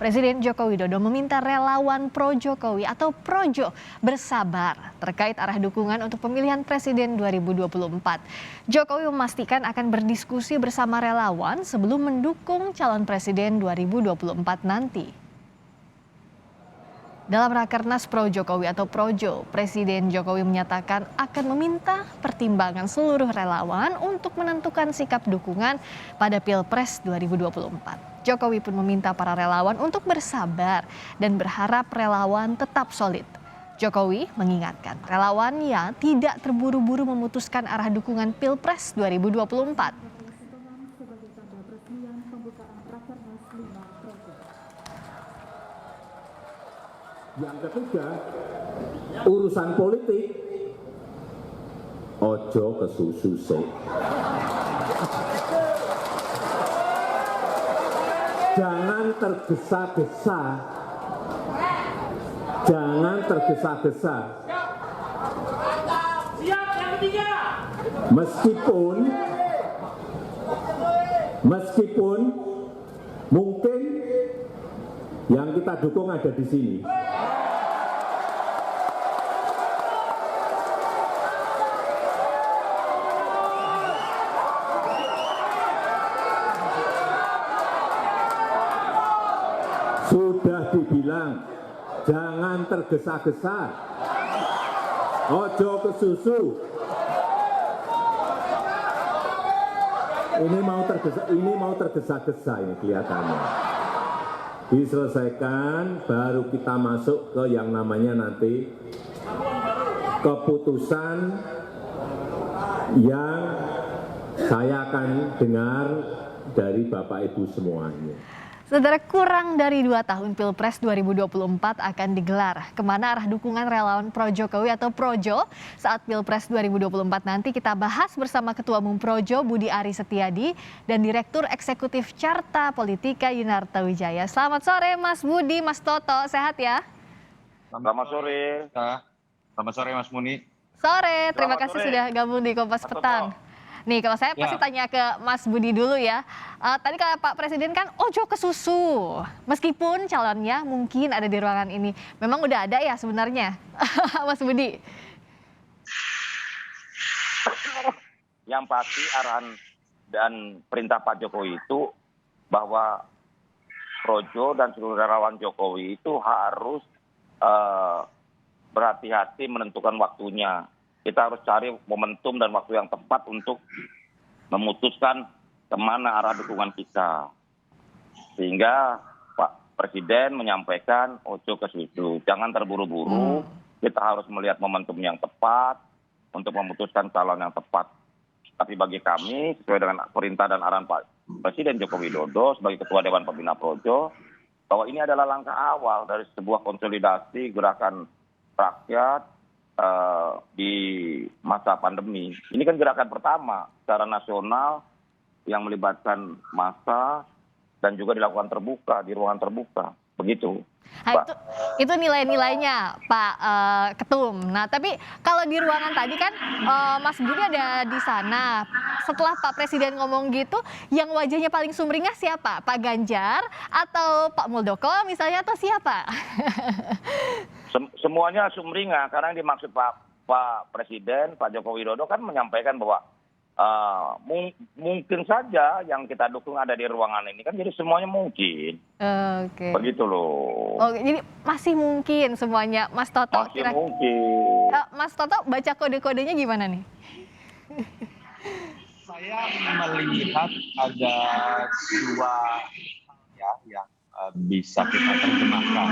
Presiden Joko Widodo meminta relawan pro-Jokowi atau Projo bersabar terkait arah dukungan untuk pemilihan Presiden 2024. Jokowi memastikan akan berdiskusi bersama relawan sebelum mendukung calon Presiden 2024 nanti. Dalam Rakernas Pro Jokowi atau Projo, Presiden Jokowi menyatakan akan meminta pertimbangan seluruh relawan untuk menentukan sikap dukungan pada Pilpres 2024. Jokowi pun meminta para relawan untuk bersabar dan berharap relawan tetap solid. Jokowi mengingatkan relawannya tidak terburu-buru memutuskan arah dukungan Pilpres 2024. Yang ketiga, urusan politik ojo kesusu sik. Jangan tergesa-gesa. Jangan tergesa-gesa. Siap yang ketiga. Meskipun mungkin yang kita dukung ada di sini. Sudah dibilang, jangan tergesa-gesa, ojo kesusu. Ini mau tergesa-gesa ini kelihatannya. Diselesaikan, baru kita masuk ke yang namanya nanti keputusan yang saya akan dengar dari Bapak Ibu semuanya. Saudara, kurang dari 2 tahun Pilpres 2024 akan digelar. Kemana arah dukungan relawan pro-Jokowi atau Projo saat Pilpres 2024 nanti kita bahas bersama Ketua Umum Projo Budi Aris Setiadi dan Direktur Eksekutif Carta Politika Yunarto Wijaya. Selamat sore Mas Budi, Mas Toto, sehat ya? Selamat sore. Selamat sore Mas Muni. Sore, terima kasih sudah gabung di Kompas Petang. Nih kalau saya pasti tanya ke Mas Budi dulu ya. Tadi kalau Pak Presiden kan ojo kesusu. Meskipun calonnya mungkin ada di ruangan ini. Memang udah ada ya sebenarnya Mas Budi? Yang pasti arahan dan perintah Pak Jokowi itu bahwa Projo dan seluruh relawan Jokowi itu harus berhati-hati menentukan waktunya. Kita harus cari momentum dan waktu yang tepat untuk memutuskan kemana arah dukungan kita. Sehingga Pak Presiden menyampaikan ojo kesusu, jangan terburu-buru, kita harus melihat momentum yang tepat untuk memutuskan calon yang tepat. Tapi bagi kami, sesuai dengan perintah dan arahan Pak Presiden Joko Widodo sebagai Ketua Dewan Pembina Projo, bahwa ini adalah langkah awal dari sebuah konsolidasi gerakan rakyat di masa pandemi. Ini kan gerakan pertama secara nasional yang melibatkan massa dan juga dilakukan terbuka, di ruangan terbuka. Begitu. Nah, itu nilai-nilainya Pak Ketum. Nah tapi kalau di ruangan tadi kan Mas Budi ada di sana. Setelah Pak Presiden ngomong gitu, yang wajahnya paling sumringah siapa? Pak Ganjar atau Pak Muldoko misalnya atau siapa? Semuanya sumringah karena yang dimaksud Pak Presiden, Pak Joko Widodo kan menyampaikan bahwa mungkin saja yang kita dukung ada di ruangan ini kan, jadi semuanya mungkin. Oke. Begitu loh. Oh, jadi masih mungkin semuanya, Mas Toto. Masih mungkin. Mas Toto baca kode-kodenya gimana nih? Saya melihat ada dua hal ya yang bisa kita terjemahkan.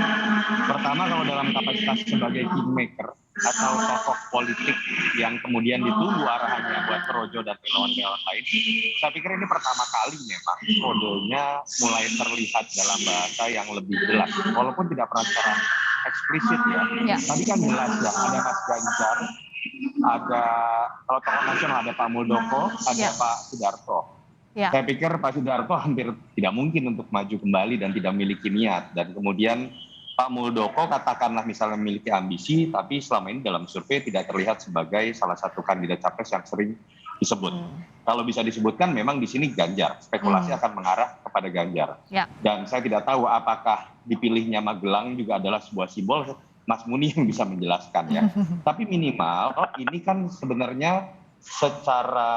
Pertama, kalau dalam kapasitas sebagai kingmaker atau tokoh politik yang kemudian ditunggu arahannya buat Projo dan relawan-relawan lain, saya pikir ini pertama kali memang kodenya mulai terlihat dalam bahasa yang lebih jelas, walaupun tidak pernah secara eksplisit ya. Tadi kan jelas ya, ada Mas Ganjar, ada kalau tokoh nasional ada Pak Muldoko, ada Pak Sudarso. Saya pikir Pak Sudarso hampir tidak mungkin untuk maju kembali dan tidak memiliki niat. Dan kemudian Pak Muldoko katakanlah misalnya memiliki ambisi, tapi selama ini dalam survei tidak terlihat sebagai salah satu kandidat capres yang sering disebut. Kalau bisa disebutkan memang di sini Ganjar, spekulasi akan mengarah kepada Ganjar. Ya. Dan saya tidak tahu apakah dipilihnya Magelang juga adalah sebuah simbol, Mas Muni yang bisa menjelaskan ya. Tapi minimal ini kan sebenarnya secara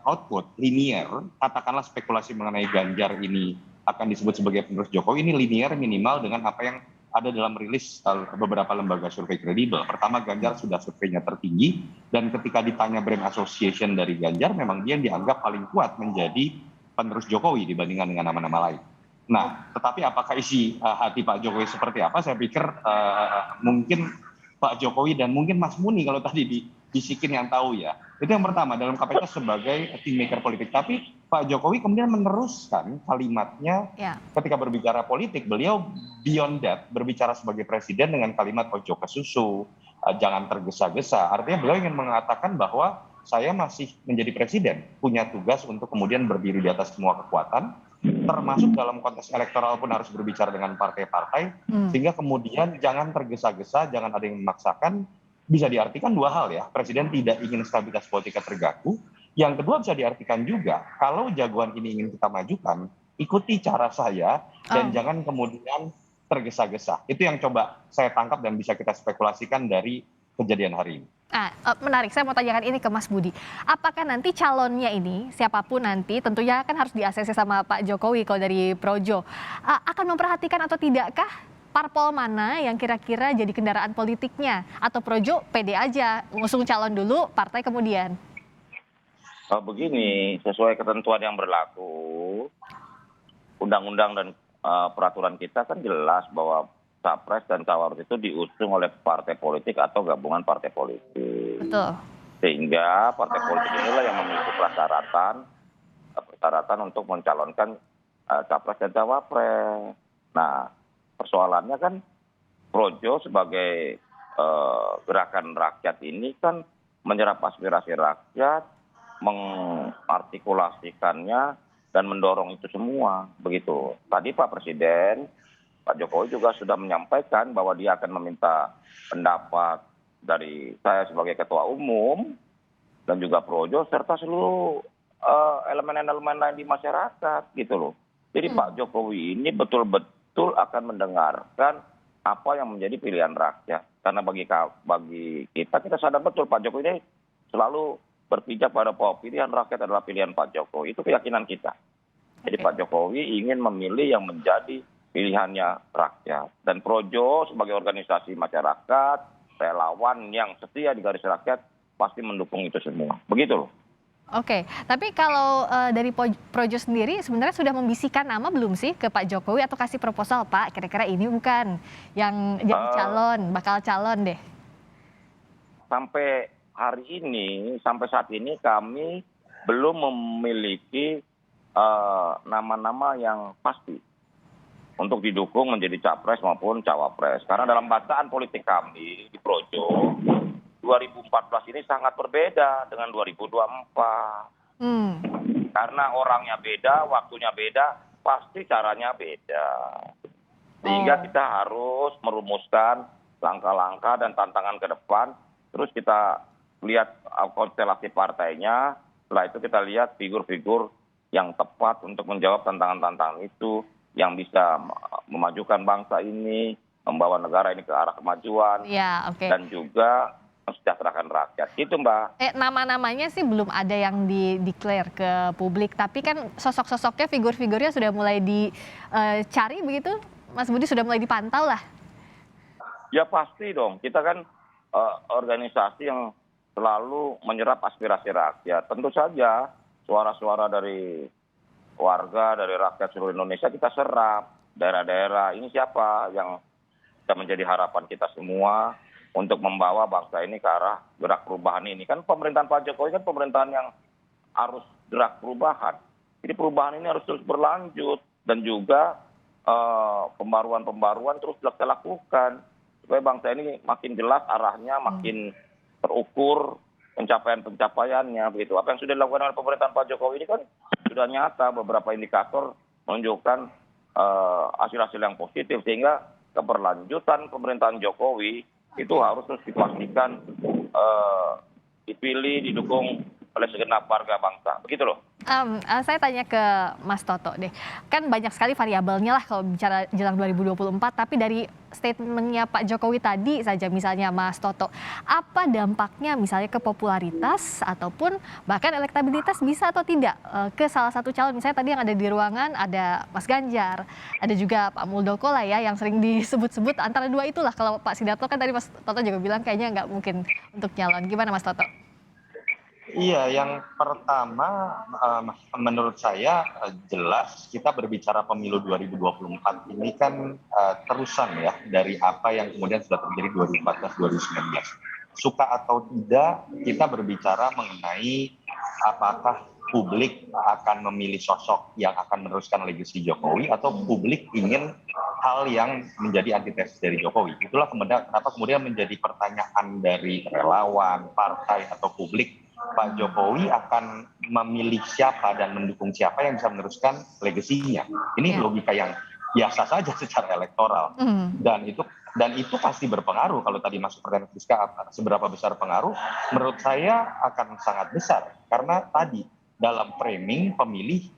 output linear, katakanlah spekulasi mengenai Ganjar ini akan disebut sebagai penerus Jokowi, ini linear minimal dengan apa yang ada dalam rilis beberapa lembaga survei kredibel. Pertama, Ganjar sudah surveinya tertinggi, dan ketika ditanya brand association dari Ganjar, memang dia dianggap paling kuat menjadi penerus Jokowi dibandingkan dengan nama-nama lain. Nah, tetapi apakah isi hati Pak Jokowi seperti apa? Saya pikir mungkin Pak Jokowi dan mungkin Mas Muni kalau tadi bisikin yang tahu ya. Itu yang pertama dalam kapasitas sebagai kingmaker politik. Tapi Pak Jokowi kemudian meneruskan kalimatnya ketika berbicara politik. Beliau beyond that berbicara sebagai presiden dengan kalimat ojo ke susu, jangan tergesa-gesa. Artinya beliau ingin mengatakan bahwa saya masih menjadi presiden, punya tugas untuk kemudian berdiri di atas semua kekuatan, termasuk dalam konteks elektoral pun harus berbicara dengan partai-partai, sehingga kemudian jangan tergesa-gesa, jangan ada yang memaksakan. Bisa diartikan dua hal ya, presiden tidak ingin stabilitas politiknya terganggu. Yang kedua bisa diartikan juga, kalau jagoan ini ingin kita majukan, ikuti cara saya dan jangan kemudian tergesa-gesa. Itu yang coba saya tangkap dan bisa kita spekulasikan dari kejadian hari ini. Menarik, saya mau tanyakan ini ke Mas Budi. Apakah nanti calonnya ini, siapapun nanti, tentunya kan harus di-ACC sama Pak Jokowi kalau dari Projo, akan memperhatikan atau tidakkah parpol mana yang kira-kira jadi kendaraan politiknya? Atau Projo pede aja, ngusung calon dulu, partai kemudian? Begini, sesuai ketentuan yang berlaku, undang-undang dan peraturan kita kan jelas bahwa capres dan cawapres itu diusung oleh partai politik atau gabungan partai politik. Betul. Sehingga partai politik inilah yang memiliki persyaratan untuk mencalonkan capres dan cawapres. Nah, persoalannya kan Projo sebagai gerakan rakyat ini kan menyerap aspirasi rakyat, mengartikulasikannya dan mendorong itu semua, begitu. Tadi Pak Presiden, Pak Jokowi juga sudah menyampaikan bahwa dia akan meminta pendapat dari saya sebagai ketua umum dan juga Projo serta seluruh elemen-elemen lain di masyarakat, gitu loh. Jadi Pak Jokowi ini betul-betul akan mendengarkan apa yang menjadi pilihan rakyat. Karena bagi kita sadar betul Pak Jokowi ini selalu berpijak pada bahwa pilihan rakyat adalah pilihan Pak Jokowi. Itu keyakinan kita. Jadi Pak Jokowi ingin memilih yang menjadi pilihannya rakyat. Dan Projo sebagai organisasi masyarakat, relawan yang setia di garis rakyat, pasti mendukung itu semua. Begitu loh. Oke, tapi kalau dari Projo sendiri sebenarnya sudah membisikkan nama belum sih ke Pak Jokowi atau kasih proposal, Pak, kira-kira ini bukan yang jadi calon, bakal calon deh? Sampai hari ini, sampai saat ini kami belum memiliki nama-nama yang pasti untuk didukung menjadi capres maupun cawapres. Karena dalam bacaan politik kami di Projo, 2014 ini sangat berbeda dengan 2024. Karena orangnya beda, waktunya beda, pasti caranya beda. Sehingga kita harus merumuskan langkah-langkah dan tantangan ke depan, terus kita lihat konstelasi partainya, setelah itu kita lihat figur-figur yang tepat untuk menjawab tantangan-tantangan itu, yang bisa memajukan bangsa ini, membawa negara ini ke arah kemajuan, dan juga mensejahterakan rakyat. Itu Mbak. Nama-namanya sih belum ada yang di-declare ke publik, tapi kan sosok-sosoknya, figur-figurnya sudah mulai dicari begitu, Mas Budi, sudah mulai dipantau lah. Ya pasti dong, kita kan organisasi yang selalu menyerap aspirasi rakyat. Tentu saja suara-suara dari warga, dari rakyat seluruh Indonesia kita serap. Daerah-daerah ini siapa yang bisa menjadi harapan kita semua untuk membawa bangsa ini ke arah gerak perubahan ini. Kan pemerintahan Pak Jokowi kan pemerintahan yang harus gerak perubahan. Jadi perubahan ini harus terus berlanjut dan juga pembaruan-pembaruan terus kita lakukan supaya bangsa ini makin jelas arahnya, makin terukur pencapaian-pencapaiannya begitu. Apa yang sudah dilakukan oleh pemerintahan Pak Jokowi ini kan sudah nyata, beberapa indikator menunjukkan hasil-hasil yang positif, sehingga keberlanjutan pemerintahan Jokowi itu harus terus dipastikan dipilih, didukung oleh segenap warga bangsa. Begitu loh. Saya tanya ke Mas Toto deh, kan banyak sekali variabelnya lah kalau bicara jelang 2024, tapi dari statementnya Pak Jokowi tadi saja misalnya Mas Toto, apa dampaknya misalnya ke popularitas ataupun bahkan elektabilitas bisa atau tidak ke salah satu calon, misalnya tadi yang ada di ruangan ada Mas Ganjar, ada juga Pak Muldoko lah ya yang sering disebut-sebut, antara dua itulah. Kalau Pak Sidarto kan tadi Mas Toto juga bilang kayaknya nggak mungkin untuk nyalon, gimana Mas Toto? Iya, yang pertama menurut saya jelas kita berbicara pemilu 2024 ini kan terusan ya dari apa yang kemudian sudah terjadi 2014-2019. Suka atau tidak kita berbicara mengenai apakah publik akan memilih sosok yang akan meneruskan legasi Jokowi atau publik ingin hal yang menjadi antitesis dari Jokowi. Itulah kenapa kemudian menjadi pertanyaan dari relawan, partai atau publik, Pak Jokowi akan memilih siapa dan mendukung siapa yang bisa meneruskan legasinya. Ini logika yang biasa saja secara elektoral. Dan itu pasti berpengaruh. Kalau tadi masuk pertanyaan Friska, seberapa besar pengaruh? Menurut saya akan sangat besar. Karena tadi dalam framing pemilih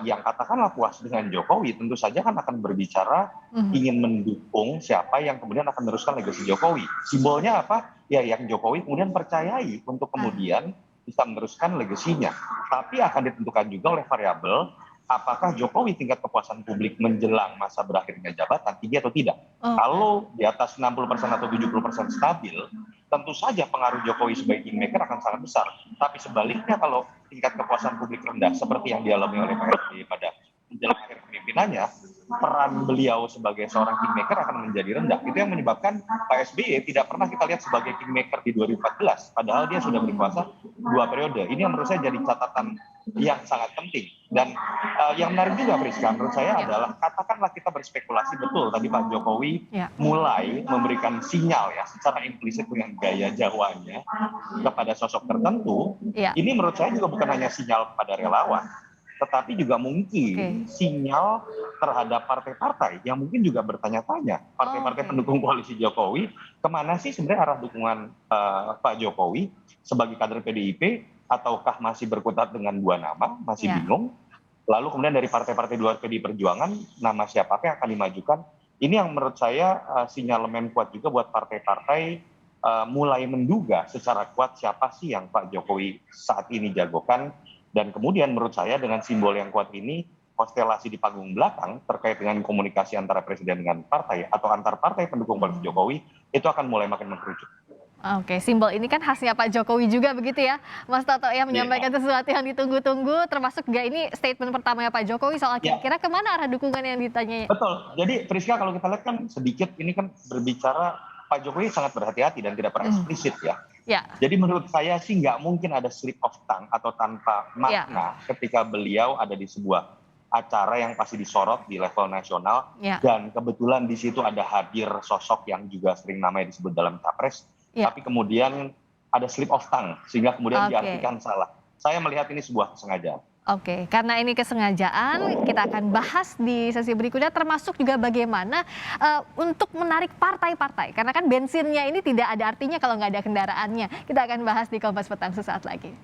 yang katakanlah puas dengan Jokowi, tentu saja kan akan berbicara ingin mendukung siapa yang kemudian akan meneruskan legasi Jokowi. Simbolnya apa? Ya yang Jokowi kemudian percayai untuk kemudian bisa meneruskan legasinya. Tapi akan ditentukan juga oleh variabel apakah Jokowi tingkat kepuasan publik menjelang masa berakhirnya jabatan tinggi atau tidak. Kalau di atas 60% atau 70% stabil, tentu saja pengaruh Jokowi sebagai kingmaker akan sangat besar. Tapi sebaliknya kalau tingkat kepuasan publik rendah seperti yang dialami oleh Pak SBY pada menjelang akhir kepemimpinannya, peran beliau sebagai seorang kingmaker akan menjadi rendah. Itu yang menyebabkan Pak SBY tidak pernah kita lihat sebagai kingmaker di 2014, padahal dia sudah berkuasa 2 periode. Ini yang menurut saya jadi catatan yang sangat penting. Dan yang menarik juga, Friska, menurut saya adalah katakanlah kita berspekulasi betul tadi Pak Jokowi mulai memberikan sinyal ya secara implisit dengan gaya Jawanya kepada sosok tertentu. Ini menurut saya juga bukan hanya sinyal kepada relawan, tetapi juga mungkin sinyal terhadap partai-partai yang mungkin juga bertanya-tanya, partai-partai pendukung koalisi Jokowi, kemana sih sebenarnya arah dukungan Pak Jokowi sebagai kader PDIP, ataukah masih berkutat dengan 2 nama, masih bingung. Lalu kemudian dari partai-partai di luar PDI Perjuangan, nama siapakah yang akan dimajukan. Ini yang menurut saya sinyalemen kuat juga buat partai-partai mulai menduga secara kuat siapa sih yang Pak Jokowi saat ini jagokan. Dan kemudian menurut saya dengan simbol yang kuat ini, konstelasi di panggung belakang terkait dengan komunikasi antara presiden dengan partai atau antar partai pendukung koalisi Jokowi, itu akan mulai makin mengkerucut. Oke, simbol ini kan khasnya Pak Jokowi juga begitu ya, Mas Toto ya, menyampaikan sesuatu yang ditunggu-tunggu, termasuk juga ini statement pertamanya Pak Jokowi soal kira-kira kemana arah dukungan yang ditanya. Betul, jadi Friska kalau kita lihat kan sedikit ini kan berbicara Pak Jokowi sangat berhati-hati dan tidak pernah eksplisit ya. Jadi menurut saya sih nggak mungkin ada slip of tongue atau tanpa makna ketika beliau ada di sebuah acara yang pasti disorot di level nasional dan kebetulan di situ ada hadir sosok yang juga sering namanya disebut dalam capres, tapi kemudian ada slip of tongue sehingga kemudian diartikan salah. Saya melihat ini sebuah kesengajaan. Oke, karena ini kesengajaan, kita akan bahas di sesi berikutnya, termasuk juga bagaimana untuk menarik partai-partai. Karena kan bensinnya ini tidak ada artinya kalau nggak ada kendaraannya. Kita akan bahas di Kompas Petang sesaat lagi.